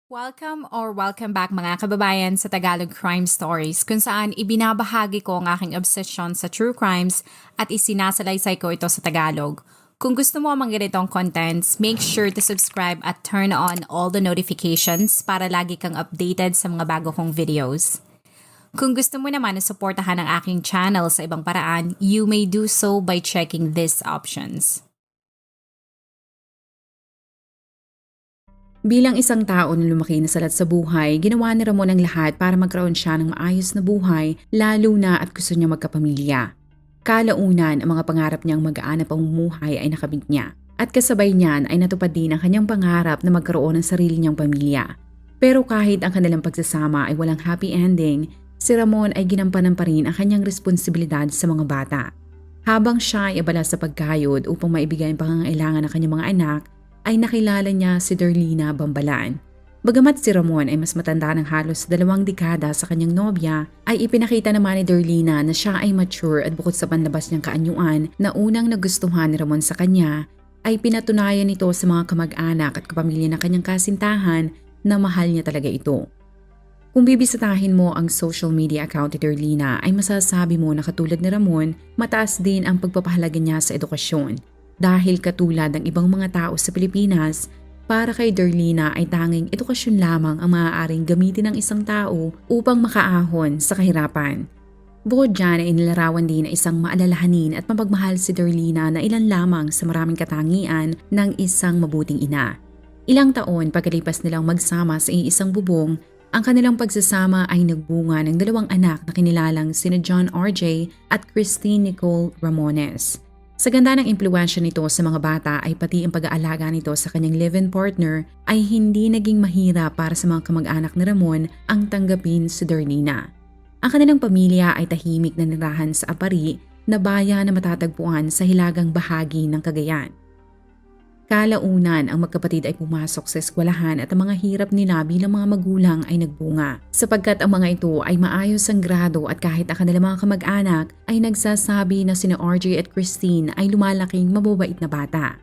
Welcome back mga kababayan sa Tagalog Crime Stories kung saan ibinabahagi ko ang aking obsession sa true crimes at isinasalaysay ko ito sa Tagalog. Kung gusto mo ang mga ganitong contents, make sure to subscribe at turn on all the notifications para lagi kang updated sa mga bago kong videos. Kung gusto mo naman na suportahan ang aking channel sa ibang paraan, you may do so by checking these options. Bilang isang tao na lumaki na salat sa buhay, ginawa ni Ramon ang lahat para magkaroon siya ng maayos na buhay, lalo na at gusto niya magkapamilya. Kalaunan, ang mga pangarap niyang mag-aanap ang bumuhay ay nakamit niya. At kasabay niyan ay natupad din ang kanyang pangarap na magkaroon ng sarili niyang pamilya. Pero kahit ang kanilang pagsasama ay walang happy ending, si Ramon ay ginampanan pa rin ang kanyang responsibilidad sa mga bata. Habang siya ay abala sa pagkayod upang maibigay ang pangangailangan ng kanyang mga anak, ay nakilala niya si Darlina Bambalan. Bagamat si Ramon ay mas matanda ng halos 2 dekada sa kanyang nobya, ay ipinakita naman ni Darlina na siya ay mature at bukod sa panlabas niyang kaanyuan na unang nagustuhan ni Ramon sa kanya, ay pinatunayan nito sa mga kamag-anak at kapamilya ng kanyang kasintahan na mahal niya talaga ito. Kung bibisitahin mo ang social media account ni Darlina ay masasabi mo na katulad ni Ramon, mataas din ang pagpapahalaga niya sa edukasyon. Dahil katulad ng ibang mga tao sa Pilipinas, para kay Darlina ay tanging edukasyon lamang ang maaaring gamitin ng isang tao upang makaahon sa kahirapan. Bukod dyan ay inilarawan din na isang maalalahanin at mapagmahal si Darlina na ilan lamang sa maraming katangian ng isang mabuting ina. Ilang taon pagkalipas nilang magsama sa iisang bubong, ang kanilang pagsasama ay nagbunga ng 2 anak na kinilalang sina John R.J. at Christine Nicole Ramones. Sa ganda ng impluwensya nito sa mga bata ay pati ang pag-aalaga nito sa kanyang live-in partner ay hindi naging mahirap para sa mga kamag-anak ni Ramon ang tanggapin si Darlina. Ang kanilang pamilya ay tahimik na nirahan sa Apari na bayan na matatagpuan sa hilagang bahagi ng Cagayan. Kalaunan, ang magkapatid ay pumasok sa eskwelahan at ang mga hirap nila bilang mga magulang ay nagbunga. Sapagkat ang mga ito ay maayos ang grado at kahit ang kanilang mga kamag-anak ay nagsasabi na sina RJ at Christine ay lumalaking mababait na bata.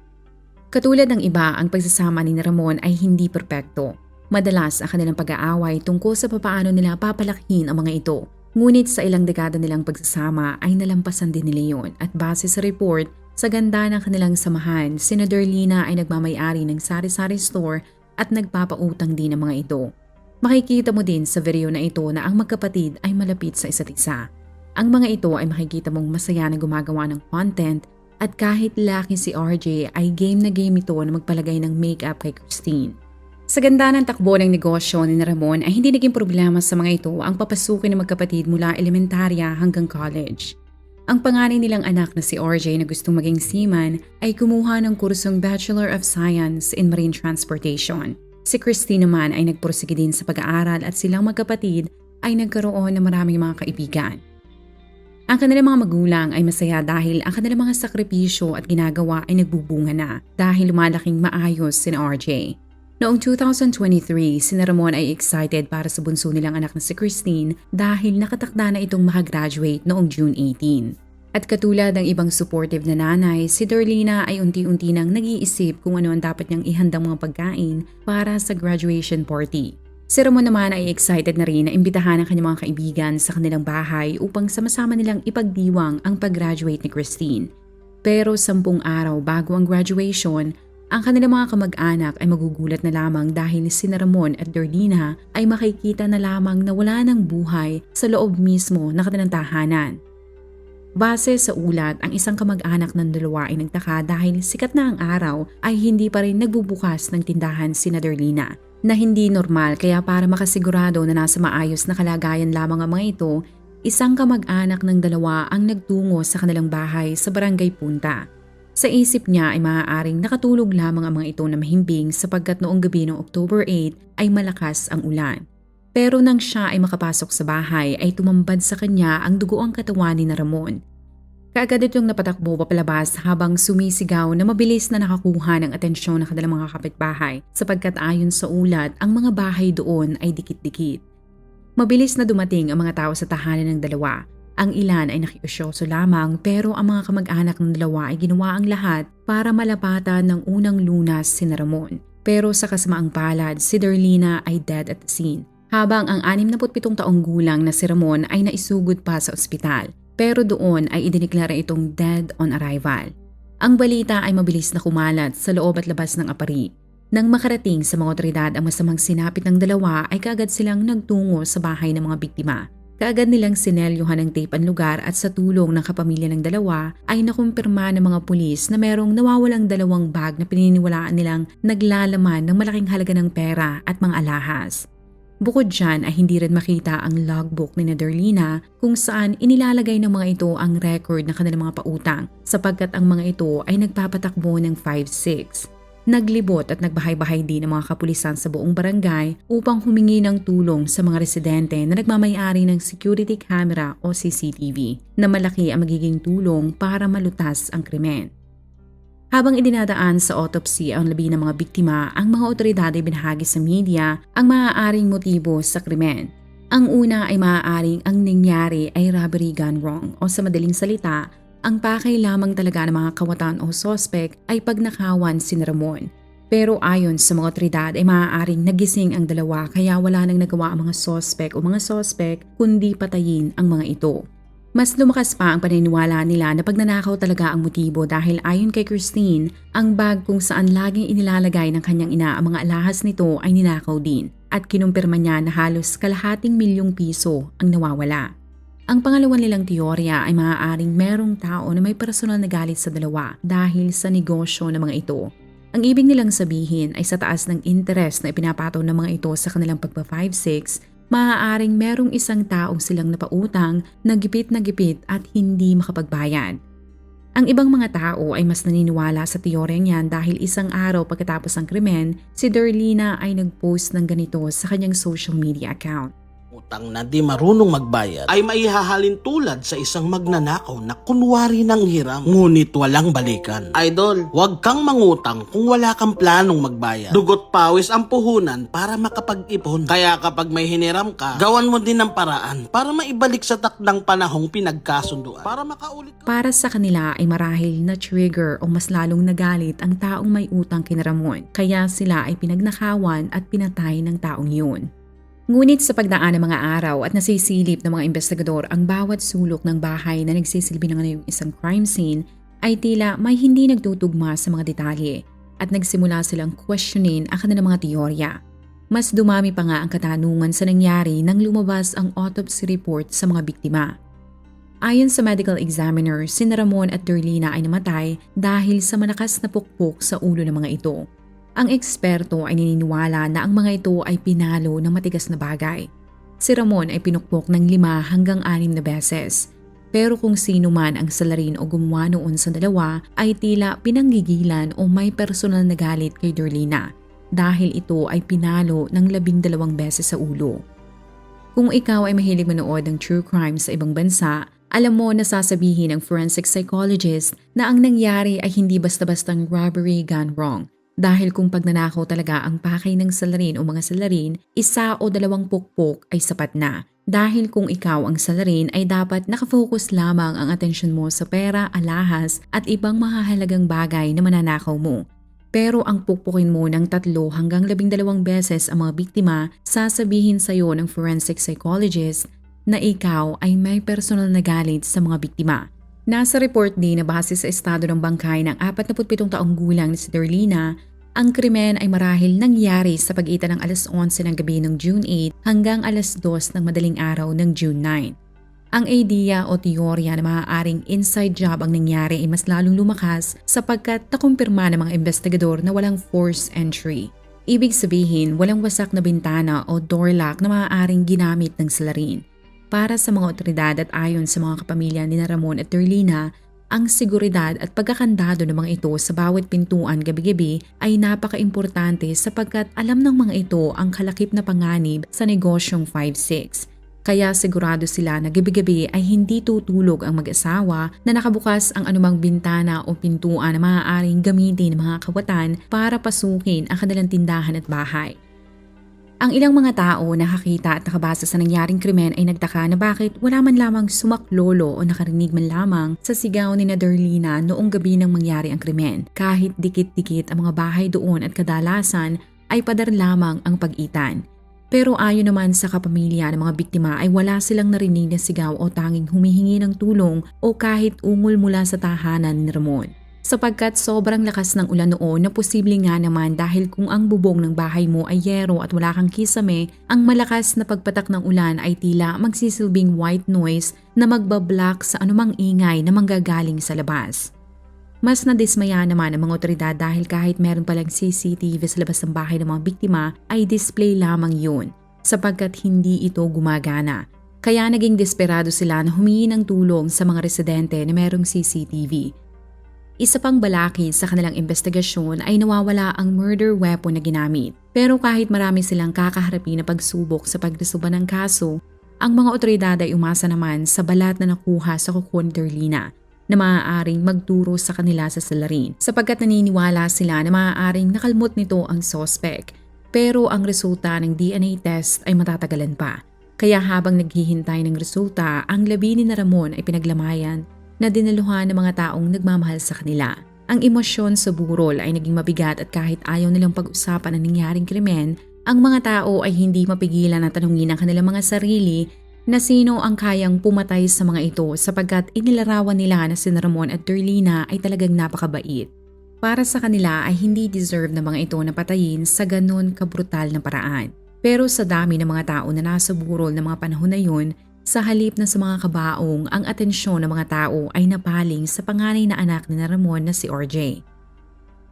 Katulad ng iba, ang pagsasama ni Ramon ay hindi perpekto. Madalas ang kanilang pag-aaway tungkol sa papaano nila papalakihin ang mga ito. Ngunit sa ilang dekada nilang pagsasama ay nalampasan din nila yon at base sa report, sa ganda ng kanilang samahan, sina Darlina ay nagmamay-ari ng sari-sari store at nagpapautang din ng mga ito. Makikita mo din sa video na ito na ang magkapatid ay malapit sa isa't isa. Ang mga ito ay makikita mong masaya na gumagawa ng content at kahit laki si RJ ay game na game ito na magpalagay ng makeup kay Christine. Sa ganda ng takbo ng negosyo ni Ramon ay hindi naging problema sa mga ito ang papasukin ng magkapatid mula elementarya hanggang college. Ang panganay nilang anak na si RJ na gustong maging seaman ay kumuha ng kursong Bachelor of Science in Marine Transportation. Si Christine naman ay nagpursige din sa pag-aaral at silang magkapatid ay nagkaroon ng maraming mga kaibigan. Ang kanilang mga magulang ay masaya dahil ang kanilang mga sakripisyo at ginagawa ay nagbubunga na dahil lumalaking maayos si RJ. Noong 2023, si Ramon ay excited para sa bunso nilang anak na si Christine dahil nakatakda na itong makagraduate noong June 18. At katulad ng ibang supportive na nanay, si Darlina ay unti-unti nang nag-iisip kung ano ang dapat niyang ihandang mga pagkain para sa graduation party. Si Ramon naman ay excited na rin na imbitahan ang kanyang mga kaibigan sa kanilang bahay upang sama-sama nilang ipagdiwang ang pag-graduate ni Christine. Pero 10 araw bago ang graduation, ang kanilang mga kamag-anak ay magugulat na lamang dahil sina Ramon at Darlina ay makikita na lamang na wala ng buhay sa loob mismo ng kanilang tahanan. Base sa ulat, ang isang kamag-anak ng dalawa ay nagtaka dahil sikat na ang araw ay hindi pa rin nagbubukas ng tindahan sina Darlina na hindi normal, kaya para makasigurado na nasa maayos na kalagayan lamang ang mga ito, isang kamag-anak ng dalawa ang nagtungo sa kanilang bahay sa Barangay Punta. Sa isip niya ay maaaring nakatulog lamang ang mga ito na mahimbing sapagkat noong gabi ng October 8 ay malakas ang ulan. Pero nang siya ay makapasok sa bahay ay tumambad sa kanya ang dugoang katawan ni Ramon. Kaagad itong napatakbo papalabas habang sumisigaw na mabilis na nakakuha ng atensyon ng kanilang mga kapitbahay sapagkat ayon sa ulat ang mga bahay doon ay dikit-dikit. Mabilis na dumating ang mga tao sa tahanan ng dalawa. Ang ilan ay nakiusyoso lamang pero ang mga kamag-anak ng dalawa ay ginawa ang lahat para malapatan ng unang lunas si Ramon. Pero sa kasamaang palad, si Darlina ay dead at the scene, habang ang 67 taong gulang na si Ramon ay naisugod pa sa ospital. Pero doon ay idiniklara itong dead on arrival. Ang balita ay mabilis na kumalat sa loob at labas ng apari. Nang makarating sa mga otoridad ang masamang sinapit ng dalawa ay kaagad silang nagtungo sa bahay ng mga biktima. Kaagad nilang sinelyuhan ng tape ang lugar at sa tulong ng kapamilya ng dalawa ay nakumpirma ng mga pulis na merong nawawalang 2 bag na pininiwalaan nilang naglalaman ng malaking halaga ng pera at mga alahas. Bukod dyan ay hindi rin makita ang logbook ni Darlina kung saan inilalagay ng mga ito ang record ng kanilang mga pautang sapagkat ang mga ito ay nagpapatakbo ng 5-6. Naglibot at nagbahay-bahay din ng mga kapulisan sa buong barangay upang humingi ng tulong sa mga residente na nagmamayari ng security camera o CCTV na malaki ang magiging tulong para malutas ang krimen. Habang idinadaan sa autopsy ang labi ng mga biktima, ang mga otoridad ay binahagi sa media ang maaaring motibo sa krimen. Ang una ay maaaring ang nangyari ay robbery gone wrong o sa madaling salita, ang pakay lamang talaga ng mga kawatan o sospek ay pagnakawan si Ramon. Pero ayon sa mga otoridad ay maaaring nagising ang dalawa kaya wala nang nagawa ang mga sospek o mga sospek kundi patayin ang mga ito. Mas lumakas pa ang paniniwala nila na pagnanakaw talaga ang motibo dahil ayon kay Christine, ang bag kung saan laging inilalagay ng kanyang ina ang mga alahas nito ay ninakaw din at kinumpirma niya na halos ₱250,000 ang nawawala. Ang pangalawa nilang teorya ay maaaring merong tao na may personal na galit sa dalawa dahil sa negosyo ng mga ito. Ang ibig nilang sabihin ay sa taas ng interes na ipinapataw ng mga ito sa kanilang pagpa-5-6, maaaring merong isang taong silang napautang na gipit at hindi makapagbayad. Ang ibang mga tao ay mas naniniwala sa teoryang yan dahil isang araw pagkatapos ng krimen, si Darlina ay nag-post ng ganito sa kanyang social media account. Utang na di marunong magbayad ay maihahalin tulad sa isang magnanakaw na kunwari ng hiram ngunit walang balikan. Idol, huwag kang mangutang kung wala kang planong magbayad. Dugot pawis ang puhunan para makapag-ipon. Kaya kapag may hiniram ka, gawan mo din ng paraan para maibalik sa takdang panahong pinagkasunduan. Para makaulit ka. Para sa kanila ay marahil na trigger o mas lalong nagalit ang taong may utang kina Ramon, kaya sila ay pinagnakawan at pinatay ng taong yun. Ngunit sa pagdaan ng mga araw at nasisilip ng mga investigador ang bawat sulok ng bahay na nagsisilbi na ngayong isang crime scene ay tila may hindi nagtutugma sa mga detalye at nagsimula silang questionin ang kanilang mga teorya. Mas dumami pa nga ang katanungan sa nangyari nang lumabas ang autopsy report sa mga biktima. Ayon sa medical examiner, si Ramon at Darlina ay namatay dahil sa malakas na pukpok sa ulo ng mga ito. Ang eksperto ay naniniwala na ang mga ito ay pinalo ng matigas na bagay. Si Ramon ay pinukpok ng 5 hanggang 6 na beses. Pero kung sino man ang salarin o gumawa noon sa dalawa ay tila pinanggigilan o may personal na galit kay Darlina dahil ito ay pinalo ng 12 beses sa ulo. Kung ikaw ay mahilig manood ng true crime sa ibang bansa, alam mo na sasabihin ng forensic psychologist na ang nangyari ay hindi basta-bastang robbery gone wrong. Dahil kung pagnanakaw talaga ang pakay ng salarin o mga salarin, 1 o 2 pukpok ay sapat na. Dahil kung ikaw ang salarin ay dapat nakafocus lamang ang atensyon mo sa pera, alahas at ibang mahahalagang bagay na mananakaw mo. Pero ang pukpukin mo ng 3 hanggang 12 beses ang mga biktima, sasabihin sa iyo ng forensic psychologist na ikaw ay may personal na galit sa mga biktima. Nasa report din na base sa estado ng bangkay ng 47 taong gulang na si Darlina, ang krimen ay marahil nangyari sa pagitan ng 11:11 ng gabi ng June 8 hanggang 2:00 ng madaling araw ng June 9. Ang idea o teorya na maaaring inside job ang nangyari ay mas lalong lumakas sapagkat nakumpirma ng mga investigador na walang forced entry. Ibig sabihin, walang wasak na bintana o door lock na maaaring ginamit ng salarin. Para sa mga otoridad at ayon sa mga kapamilya ni Ramon at Darlina, ang seguridad at pagkakandado ng mga ito sa bawat pintuan gabi-gabi ay napaka-importante sapagkat alam ng mga ito ang kalakip na panganib sa negosyong 5-6. Kaya sigurado sila na gabi-gabi ay hindi tutulog ang mag-asawa na nakabukas ang anumang bintana o pintuan na maaaring gamitin ng mga kawatan para pasukin ang kanilang tindahan at bahay. Ang ilang mga tao nakakita at nakabasa sa nangyaring krimen ay nagtaka na bakit wala man lamang sumaklolo o nakarinig man lamang sa sigaw ni Darlina noong gabi nang mangyari ang krimen. Kahit dikit-dikit ang mga bahay doon at kadalasan ay padar lamang ang pag-itan. Pero ayon naman sa kapamilya ng mga biktima ay wala silang narinig na sigaw o tanging humihingi ng tulong o kahit ungol mula sa tahanan ni Ramon. Sapagkat sobrang lakas ng ulan noon na posible nga naman dahil kung ang bubong ng bahay mo ay yero at wala kang kisame, ang malakas na pagpatak ng ulan ay tila magsisilbing white noise na magbablock sa anumang ingay na manggagaling sa labas. Mas nadismaya naman ang mga otoridad dahil kahit meron palang CCTV sa labas ng bahay ng mga biktima ay display lamang yun sapagkat hindi ito gumagana. Kaya naging desperado sila na humingi ng tulong sa mga residente na merong CCTV. Isa pang balakid sa kanilang investigasyon ay nawawala ang murder weapon na ginamit. Pero kahit marami silang kakaharapin na pagsubok sa pagresolba ng kaso, ang mga otoridad ay umasa naman sa balat na nakuha sa kuko ni Darlina na maaaring magturo sa kanila sa salarin sapagkat naniniwala sila na maaaring nakalmot nito ang suspect. Pero ang resulta ng DNA test ay matatagalan pa. Kaya habang naghihintay ng resulta, ang labi ni Ramon ay pinaglamayan na dinaluhan ng mga taong nagmamahal sa kanila. Ang emosyon sa burol ay naging mabigat at kahit ayaw nilang pag-usapan ang nangyaring krimen, ang mga tao ay hindi mapigilan na tanungin ang kanilang mga sarili na sino ang kayang pumatay sa mga ito sapagkat inilarawan nila na si Ramon at Darlina ay talagang napakabait. Para sa kanila ay hindi deserve ng mga ito na patayin sa ganun kabrutal na paraan. Pero sa dami ng mga tao na nasa burol ng mga panahon na yun, sa halip na sa mga kabaong, ang atensyon ng mga tao ay napaling sa panganay na anak ni Ramon na si RJ.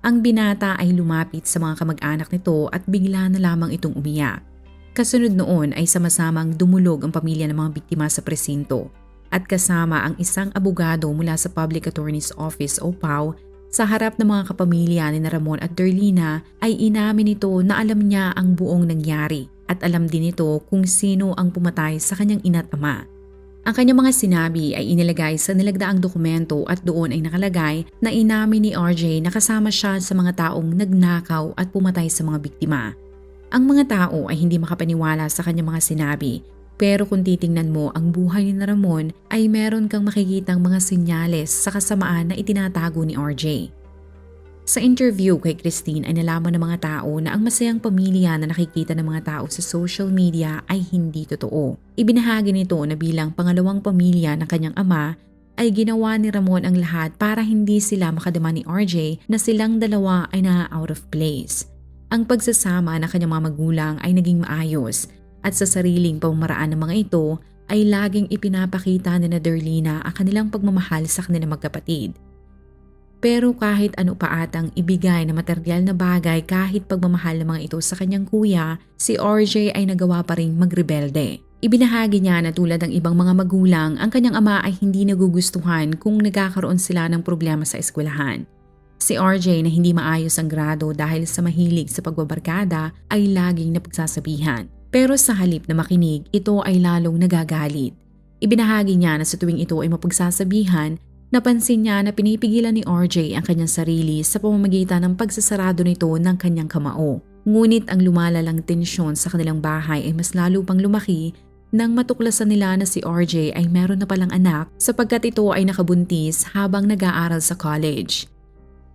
Ang binata ay lumapit sa mga kamag-anak nito at bigla na lamang itong umiyak. Kasunod noon ay sama-samang dumulog ang pamilya ng mga biktima sa presinto at kasama ang isang abogado mula sa Public Attorney's Office o PAO sa harap ng mga kapamilya ni Ramon at Darlina ay inamin nito na alam niya ang buong nangyari. At alam din ito kung sino ang pumatay sa kanyang ina at ama. Ang kanyang mga sinabi ay inilagay sa nilagdaang dokumento at doon ay nakalagay na inamin ni RJ na kasama siya sa mga taong nagnakaw at pumatay sa mga biktima. Ang mga tao ay hindi makapaniwala sa kanyang mga sinabi, pero kung titingnan mo ang buhay ni Ramon ay meron kang makikitang mga senyales sa kasamaan na itinatago ni RJ. Sa interview kay Christine ay nalaman ng mga tao na ang masayang pamilya na nakikita ng mga tao sa social media ay hindi totoo. Ibinahagi nito na bilang pangalawang pamilya ng kanyang ama ay ginawa ni Ramon ang lahat para hindi sila makadama ni RJ na silang dalawa ay na-out of place. Ang pagsasama ng kanyang mga magulang ay naging maayos at sa sariling pamamaraan ng mga ito ay laging ipinapakita ni Darlina ang kanilang pagmamahal sa kanilang magkapatid. Pero kahit ano pa atang ibigay na materyal na bagay kahit pagmamahal ng mga ito sa kanyang kuya, si RJ ay nagawa pa rin magrebelde. Ibinahagi niya na tulad ng ibang mga magulang, ang kanyang ama ay hindi nagugustuhan kung nagkakaroon sila ng problema sa eskwelahan. Si RJ na hindi maayos ang grado dahil sa mahilig sa pagbabarkada ay laging napagsasabihan. Pero sa halip na makinig, ito ay lalong nagagalit. Ibinahagi niya na sa tuwing ito ay mapagsasabihan, napansin niya na pinipigilan ni RJ ang kanyang sarili sa pamamagitan ng pagsasarado nito ng kanyang kamao. Ngunit ang lumalalang tensyon sa kanilang bahay ay mas lalo pang lumaki nang matuklasan nila na si RJ ay meron na palang anak sapagkat ito ay nakabuntis habang nag-aaral sa college.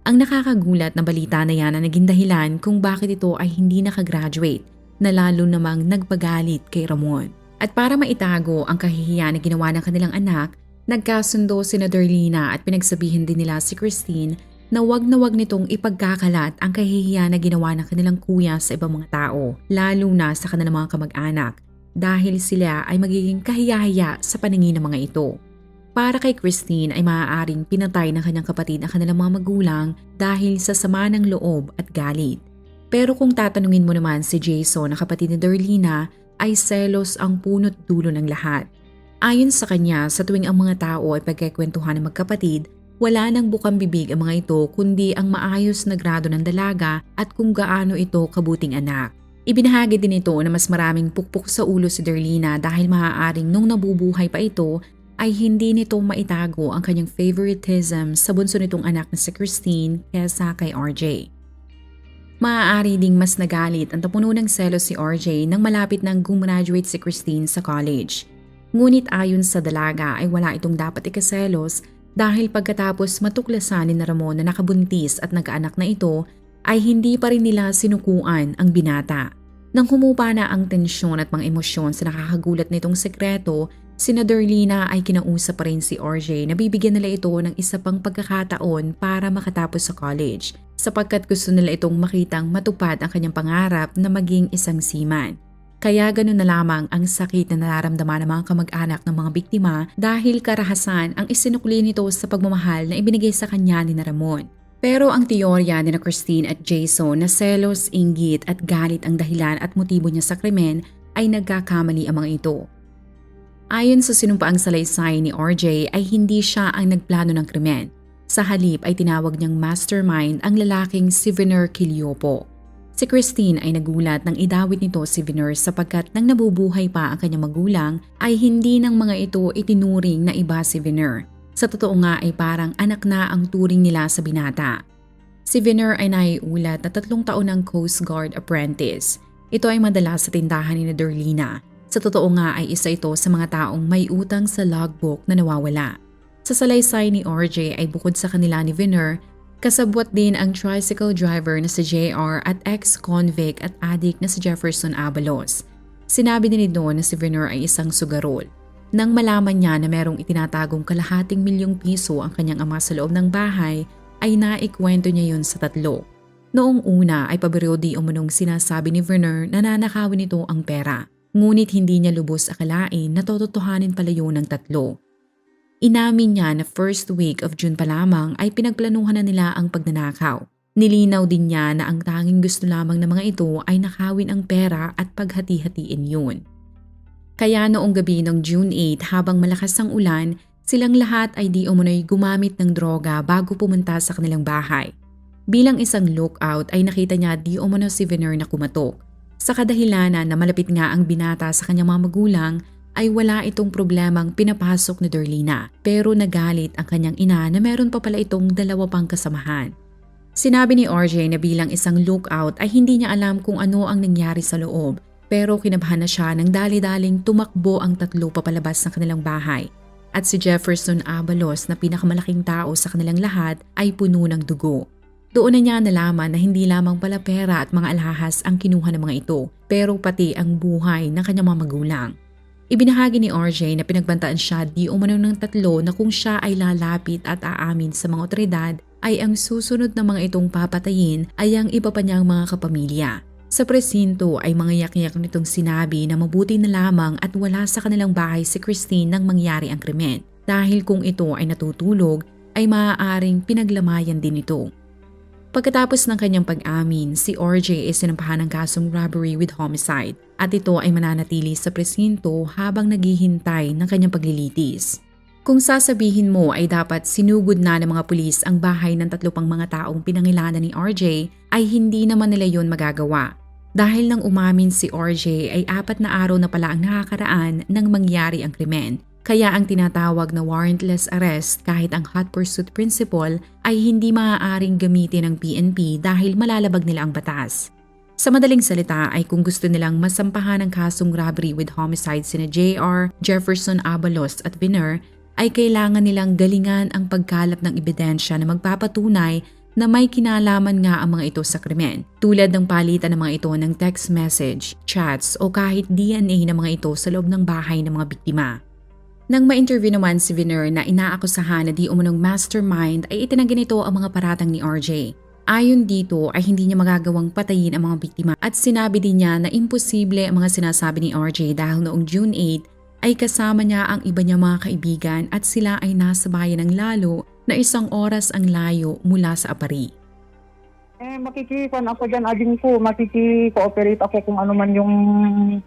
Ang nakakagulat na balita na yan na naging dahilan kung bakit ito ay hindi nakagraduate na lalo namang nagpagalit kay Ramon. At para maitago ang kahihiyan na ginawa ng kanilang anak, nagkasundo si Darlina at pinagsabihin din nila si Christine na wag nitong ipagkakalat ang kahihiyan na ginawa ng kanilang kuya sa ibang mga tao, lalo na sa kanilang mga kamag-anak, dahil sila ay magiging kahiyahiya sa paningin ng mga ito. Para kay Christine ay maaaring pinatay ng kanyang kapatid ang kanilang mga magulang dahil sa sama ng loob at galit. Pero kung tatanungin mo naman si Jason na kapatid ni Darlina, ay selos ang punot dulo ng lahat. Ayon sa kanya, sa tuwing ang mga tao ay pagkikwentuhan ng magkapatid, wala nang bukang bibig ang mga ito kundi ang maayos na grado ng dalaga at kung gaano ito kabuting anak. Ibinahagi din ito na mas maraming pukpok sa ulo si Darlina dahil maaaring nung nabubuhay pa ito ay hindi nito maitago ang kanyang favoritism sa bunso nitong anak na si Christine kesa kay RJ. Maaari ding mas nagalit at napuno ng selos si RJ nang malapit nang gumraduate si Christine sa college. Ngunit ayon sa dalaga ay wala itong dapat ikaselos dahil pagkatapos matuklasan ni Ramon na nakabuntis at nagkaanak na ito ay hindi pa rin nila sinukuan ang binata. Nang humupa na ang tensyon at mga emosyon sa nakakagulat nitong sekreto, sina Darlina ay kinausap pa rin si RJ na bibigyan nila ito ng isa pang pagkakataon para makatapos sa college sapagkat gusto nila itong makitang matupad ang kanyang pangarap na maging isang seaman. Kaya ganoon na lamang ang sakit na nararamdaman ng mga kamag-anak ng mga biktima dahil karahasan ang isinukli nito sa pagmamahal na ibinigay sa kanya ni Ramon. Pero ang teorya ni Christine at Jason na selos, inggit at galit ang dahilan at motibo niya sa krimen ay nagkakamali ang mga ito. Ayon sa sinumpaang salaysay ni RJ ay hindi siya ang nagplano ng krimen. Sa halip ay tinawag niyang mastermind ang lalaking si Venner Quiliopo. Si Christine ay nagulat nang idawit nito si Venner sapagkat nang nabubuhay pa ang kanyang magulang ay hindi ng mga ito itinuring na iba si Venner. Sa totoo nga ay parang anak na ang turing nila sa binata. Si Venner ay naiulat na 3 taon ng Coast Guard apprentice. Ito ay madalas sa tindahan ni Darlina. Sa totoo nga ay isa ito sa mga taong may utang sa logbook na nawawala. Sa salaysay ni RJ ay bukod sa kanila ni Venner, kasabwat din ang tricycle driver na si JR at ex-convict at addict na si Jefferson Abalos. Sinabi din nito na si Venner ay isang sugarol. Nang malaman niya na merong itinatagong ₱250,000 ang kanyang ama sa loob ng bahay, ay naikwento niya yun sa 3. Noong una ay pabiro di umunong sinasabi ni Venner na nanakawin nito ang pera. Ngunit hindi niya lubos akalain na tototohanin pala yun ng 3. Inamin niya na first week of June pa lamang ay pinagplanuhan na nila ang pagnanakaw. Nilinaw din niya na ang tanging gusto lamang ng mga ito ay nakawin ang pera at paghati-hatiin yun. Kaya noong gabi ng June 8 habang malakas ang ulan, silang lahat ay di umunoy gumamit ng droga bago pumunta sa kanilang bahay. Bilang isang lookout ay nakita niya di umano si Venner na kumatok. Sa kadahilanan na malapit nga ang binata sa kanyang mga magulang ay wala itong problemang pinapasok ni Darlina pero nagalit ang kanyang ina na meron pa pala itong 2 pang kasamahan. Sinabi ni RJ na bilang isang lookout ay hindi niya alam kung ano ang nangyari sa loob pero kinabahan na siya nang dali-daling tumakbo ang 3 papalabas ng kanilang bahay at si Jefferson Abalos na pinakamalaking tao sa kanilang lahat ay puno ng dugo. Doon na niya nalaman na hindi lamang pala pera at mga alahas ang kinuha ng mga ito pero pati ang buhay ng kanyang mga magulang. Ibinahagi ni RJ na pinagbantaan siya di umano ng 3 na kung siya ay lalapit at aamin sa mga otoridad ay ang susunod na mga itong papatayin ay ang iba pa niyang mga kapamilya. Sa presinto ay mga yak-yak nitong sinabi na mabuti na lamang at wala sa kanilang bahay si Christine nang mangyari ang krimen dahil kung ito ay natutulog ay maaaring pinaglamayan din ito. Pagkatapos ng kanyang pag-amin, si RJ ay sinampahan ng kasong robbery with homicide at ito ay mananatili sa presinto habang naghihintay ng kanyang paglilitis. Kung sasabihin mo ay dapat sinugod na ng mga pulis ang bahay ng 3 pang mga taong pinangilanan ni RJ ay hindi naman nila yon magagawa. Dahil nang umamin si RJ ay 4 na araw na pala ang nakakaraan nang mangyari ang krimen. Kaya ang tinatawag na warrantless arrest kahit ang hot pursuit principle ay hindi maaaring gamitin ng PNP dahil malalabag nila ang batas. Sa madaling salita ay kung gusto nilang masampahan ang kasong robbery with homicide sina JR, Jefferson Abalos at Venner ay kailangan nilang galingan ang pagkalap ng ebidensya na magpapatunay na may kinalaman nga ang mga ito sa krimen, tulad ng palitan ng mga ito ng text message, chats o kahit DNA ng mga ito sa loob ng bahay ng mga biktima. Nang ma-interview naman si Venner na inaakusahan na di umunong mastermind ay itinanggi nito ang mga paratang ni RJ. Ayon dito ay hindi niya magagawang patayin ang mga biktima at sinabi din niya na imposible ang mga sinasabi ni RJ dahil noong June 8 ay kasama niya ang iba niyang mga kaibigan at sila ay nasa bayan ng Lalo na 1 oras ang layo mula sa Apari. Makikikuan ako dyan, ading ko, makiki-cooperate ako kung ano man yung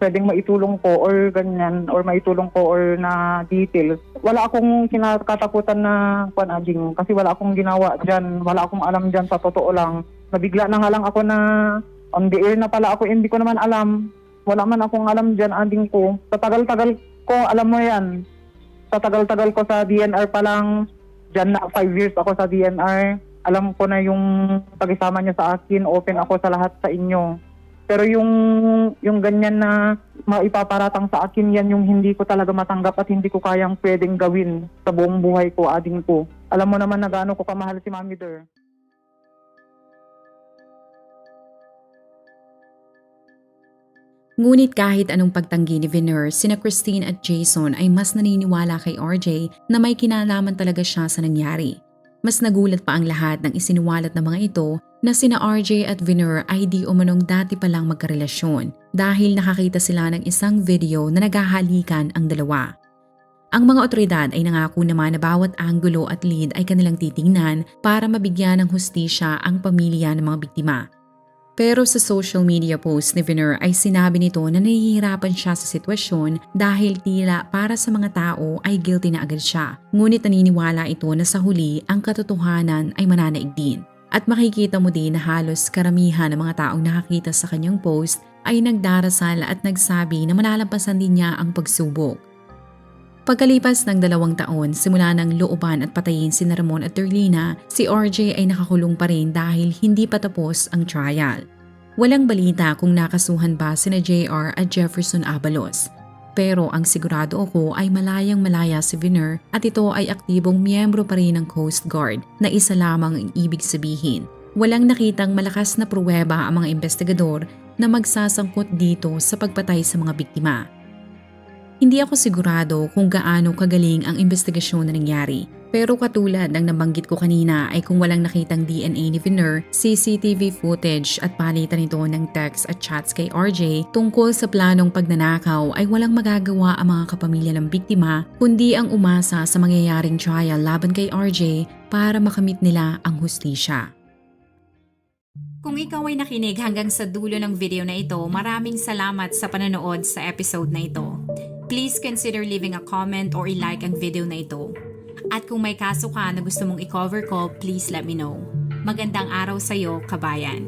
pwedeng maitulong ko or ganyan, or maitulong ko or na details. Wala akong kinakatakutan na kuan ading kasi wala akong ginawa dyan, wala akong alam dyan sa totoo lang. Nabigla na nga lang ako na on the air na pala ako, hindi ko naman alam. Wala man akong alam dyan, ading ko. Sa tagal-tagal ko, alam mo yan, sa tagal-tagal ko sa DNR pa lang, dyan na 5 years ako sa DNR. Alam ko na yung pag-isama niyo sa akin, open ako sa lahat sa inyo. Pero yung ganyan na maipaparatang sa akin, yan yung hindi ko talaga matanggap at hindi ko kayang pwedeng gawin sa buong buhay ko, ading ko. Alam mo naman na gaano ko kamahal si Mami Der. Ngunit kahit anong pagtanggi ni Vener, sina Christine at Jason ay mas naniniwala kay RJ na may kinalaman talaga siya sa nangyari. Mas nagulat pa ang lahat ng isinuwalat ng mga ito na sina RJ at Vener ay di umanong dati palang magkarelasyon dahil nakakita sila ng isang video na naghahalikan ang dalawa. Ang mga otoridad ay nangako naman na bawat anggulo at lead ay kanilang titingnan para mabigyan ng hustisya ang pamilya ng mga biktima. Pero sa social media post ni Vener ay sinabi nito na nahihirapan siya sa sitwasyon dahil tila para sa mga tao ay guilty na agad siya. Ngunit naniniwala ito na sa huli ang katotohanan ay mananaig din. At makikita mo din na halos karamihan ng mga taong nakakita sa kanyang post ay nagdarasal at nagsabi na malalampasan din niya ang pagsubok. Pagkalipas ng 2 taon, simula ng looban at patayin si Ramon at Derlina, si RJ ay nakakulong pa rin dahil hindi pa tapos ang trial. Walang balita kung nakasuhan ba sina JR at Jefferson Abalos. Pero ang sigurado ako ay malayang-malaya si Vener at ito ay aktibong miyembro pa rin ng Coast Guard na isa lamang ang ibig sabihin. Walang nakitang malakas na pruweba ang mga investigador na magsasangkot dito sa pagpatay sa mga biktima. Hindi ako sigurado kung gaano kagaling ang investigasyon na nangyari. Pero katulad ng nabanggit ko kanina ay kung walang nakitang DNA ni Vener, CCTV footage at palitan nito ng text at chats kay RJ tungkol sa planong pagnanakaw ay walang magagawa ang mga kapamilya ng biktima kundi ang umasa sa mangyayaring trial laban kay RJ para makamit nila ang hustisya. Kung ikaw ay nakinig hanggang sa dulo ng video na ito, maraming salamat sa panonood sa episode na ito. Please consider leaving a comment or i-like ang video na ito. At kung may kaso ka na gusto mong i-cover ko, please let me know. Magandang araw sa'yo, kabayan.